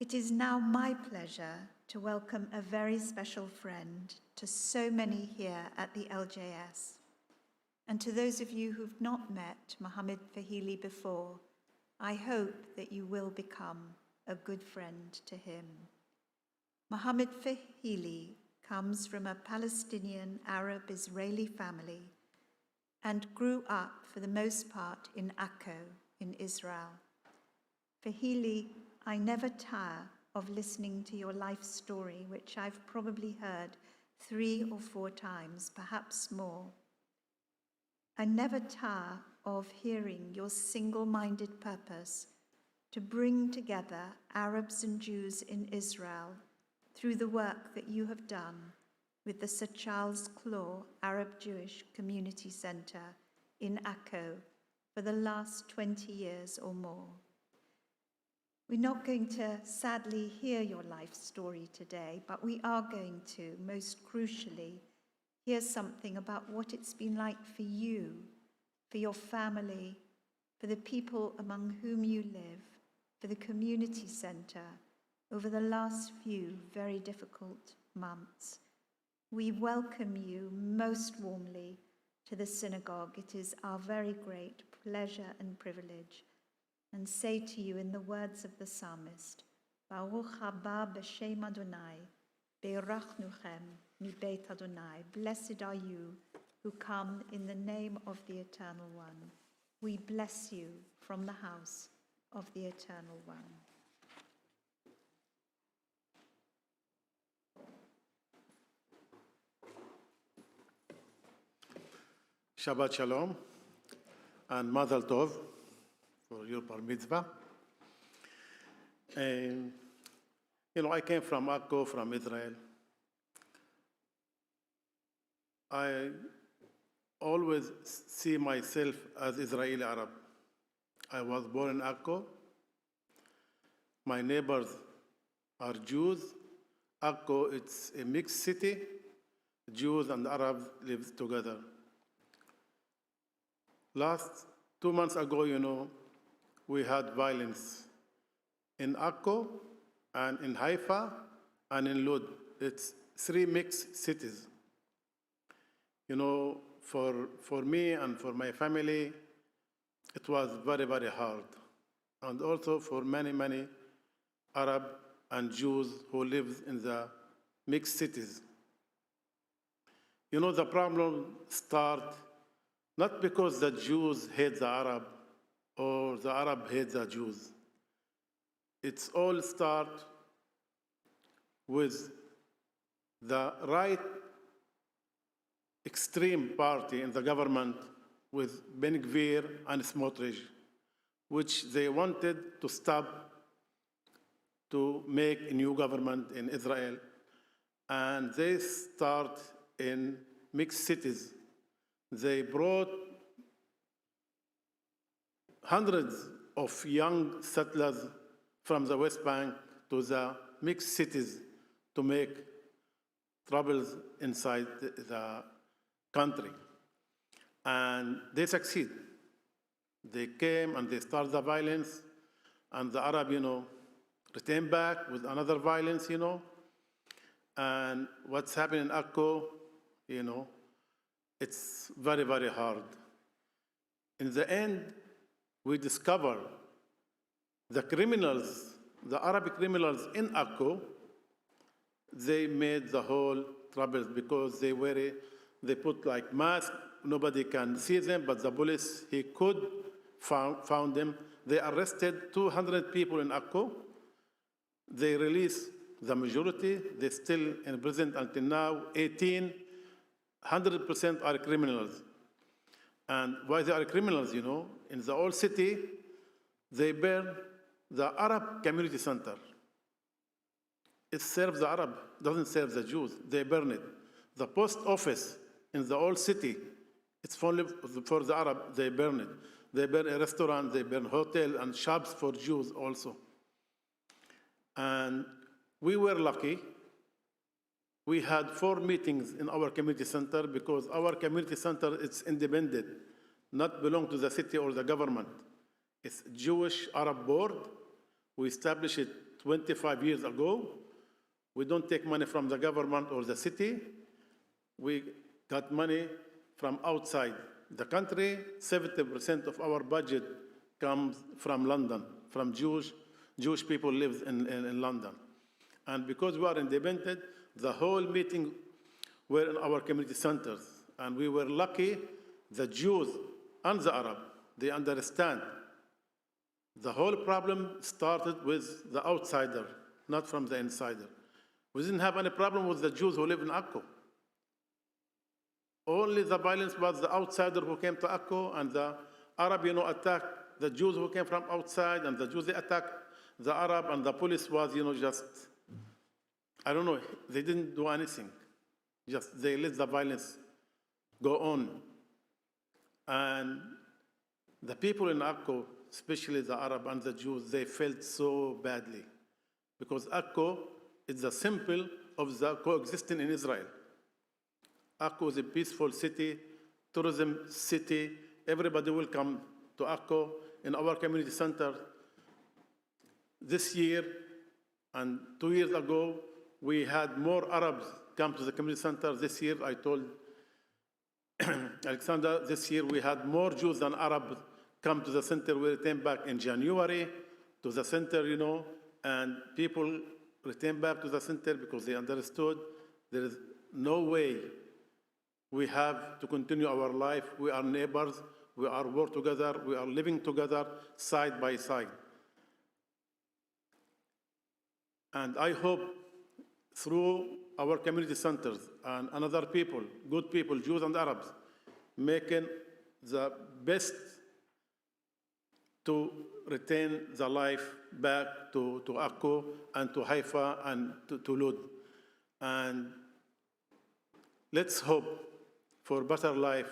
It is now my pleasure to welcome a very special friend to so many here at the LJS. And to those of you who've not met Mohammed Fahili before, I hope that you will become a good friend to him. Mohammed Fahili comes from a Palestinian Arab-Israeli family and grew up for the most part in Akko in Israel. Fahili, I never tire of listening to your life story, which I've probably heard 3 or 4 times, perhaps more. I never tire of hearing your single-minded purpose to bring together Arabs and Jews in Israel through the work that you have done with the Sir Charles Clore Arab Jewish Community Center in Akko for the last 20 years or more. We're not going to sadly hear your life story today, but we are going to, most crucially, hear something about what it's been like for you, for your family, for the people among whom you live, for the community center over the last few very difficult months. We welcome you most warmly to the synagogue. It is our very great pleasure and privilege, and say to you in the words of the psalmist, Baruch haba b'shem Adonai, be'erachnuchem mi beit Adonai. Blessed are you who come in the name of the Eternal One. We bless you from the house of the Eternal One. Shabbat Shalom and Mazel Tov for your bar mitzvah. I came from Akko, from Israel. I always see myself as Israeli Arab. I was born in Akko. My neighbors are Jews. Akko, it's a mixed city. Jews and Arabs live together. Last 2 months ago, we had violence in Akko and in Haifa and in Lod. It's 3 mixed cities. For me and for my family, it was very, very hard. And also for many, many Arab and Jews who live in the mixed cities. The problem starts not because the Jews hate the Arab or the Arab hates the Jews. It's all start with the right extreme party in the government with Ben Gvir and Smotrich, which they wanted to stop to make a new government in Israel. And they start in mixed cities. They brought hundreds of young settlers from the West Bank to the mixed cities to make troubles inside the country. And they succeed. They came and they started the violence, and the Arab, returned back with another violence, And what's happening in Akko, it's very, very hard. In the end, we discover the criminals, the Arabic criminals in Akko, they made the whole trouble because they put like masks, nobody can see them, but the police, he could found them. They arrested 200 people in Akko. They released the majority. They're still in prison until now, 100% are criminals. And why they are criminals, in the old city, they burn the Arab community center. It serves the Arab, doesn't serve the Jews. They burn it. The post office in the old city, it's only for the Arab, they burn it. They burn a restaurant, they burn hotel and shops for Jews also. And we were lucky. We had 4 meetings in our community center because our community center is independent, not belong to the city or the government. It's Jewish Arab board. We established it 25 years ago. We don't take money from the government or the city. We got money from outside the country. 70% of our budget comes from London, from Jewish people live in London. And because we are independent, the whole meeting were in our community centers. And we were lucky, the Jews and the Arab, they understand. The whole problem started with the outsider, not from the insider. We didn't have any problem with the Jews who live in Akko. Only the violence was the outsider who came to Akko, and the Arab, attacked the Jews who came from outside, and the Jews, they attacked the Arab, and the police was, just, I don't know, they didn't do anything. Just they let the violence go on. And the people in Akko, especially the Arab and the Jews, they felt so badly. Because Akko is the symbol of the coexisting in Israel. Akko is a peaceful city, tourism city. Everybody will come to Akko. In our community center, this year and 2 years ago, we had more Arabs come to the community center. This year, I told Alexander, this year we had more Jews than Arabs come to the center. We returned back in January to the center, and people returned back to the center because they understood there is no way we have to continue our life. We are neighbors. We are work together. We are living together side by side. And I hope through our community centers and another people, good people, Jews and Arabs, making the best to retain the life back to Akko and to Haifa and to Lod. And let's hope for better life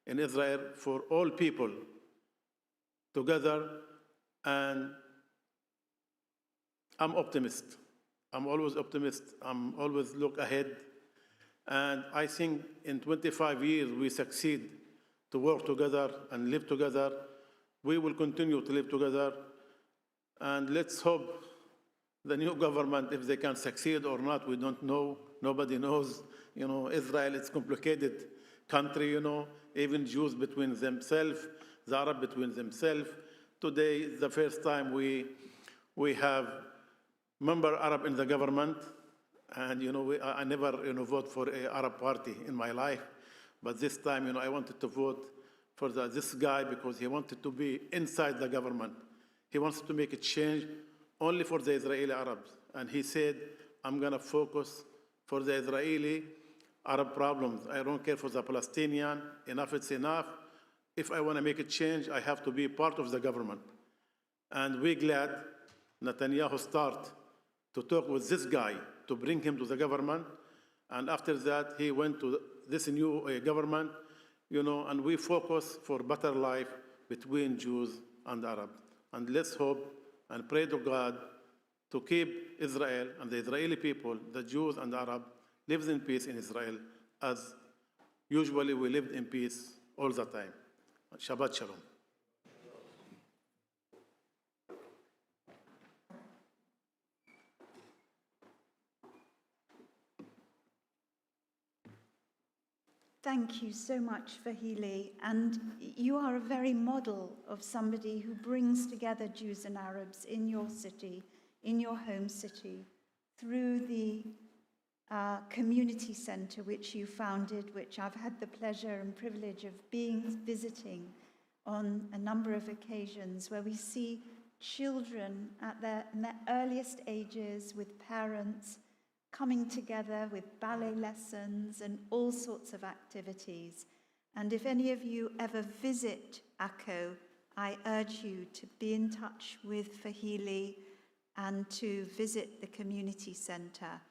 in Israel for all people together. And I'm optimist. I'm always optimist. I'm always look ahead. And I think in 25 years we succeed to work together and live together. We will continue to live together. And let's hope the new government, if they can succeed or not, we don't know. Nobody knows. Israel, it's a complicated country, even Jews between themselves, the Arab between themselves. Today is the first time we have member Arab in the government. And, I never, vote for an Arab party in my life. But this time, I wanted to vote for this guy because he wanted to be inside the government. He wants to make a change only for the Israeli Arabs. And he said, I'm going to focus for the Israeli Arab problems. I don't care for the Palestinian. Enough, it's enough. If I want to make a change, I have to be part of the government. And we're glad Netanyahu start to talk with this guy to bring him to the government. And after that, he went to this new government, and we focus for better life between Jews and Arabs. And let's hope and pray to God to keep Israel and the Israeli people, the Jews and the Arab, lives in peace in Israel, as usually we lived in peace all the time. Shabbat Shalom. Thank you so much, Fahili. And you are a very model of somebody who brings together Jews and Arabs in your city, in your home city, through the community center which you founded, which I've had the pleasure and privilege of visiting on a number of occasions, where we see children at their earliest ages with parents coming together with ballet lessons and all sorts of activities. And if any of you ever visit Akko, I urge you to be in touch with Fahili and to visit the community center.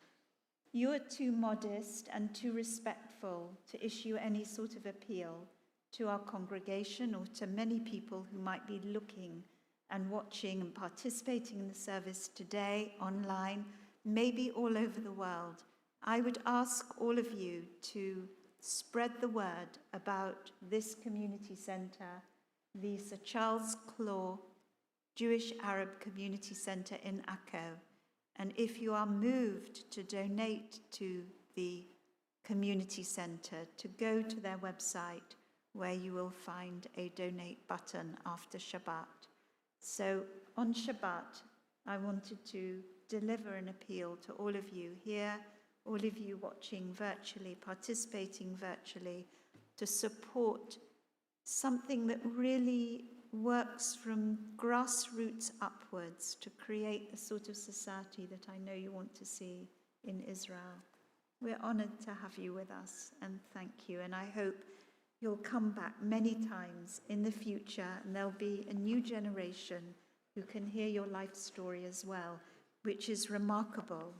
You are too modest and too respectful to issue any sort of appeal to our congregation or to many people who might be looking and watching and participating in the service today, online, maybe all over the world. I would ask all of you to spread the word about this community center, the Sir Charles Clore Jewish Arab Community Center in Akko. And if you are moved to donate to the community center, to go to their website where you will find a donate button after Shabbat. So on Shabbat, I wanted to deliver an appeal to all of you here, all of you watching virtually, participating virtually, to support something that really works from grassroots upwards to create the sort of society that I know you want to see in Israel. We're honored to have you with us, and thank you. And I hope you'll come back many times in the future, and there'll be a new generation who can hear your life story as well, which is remarkable.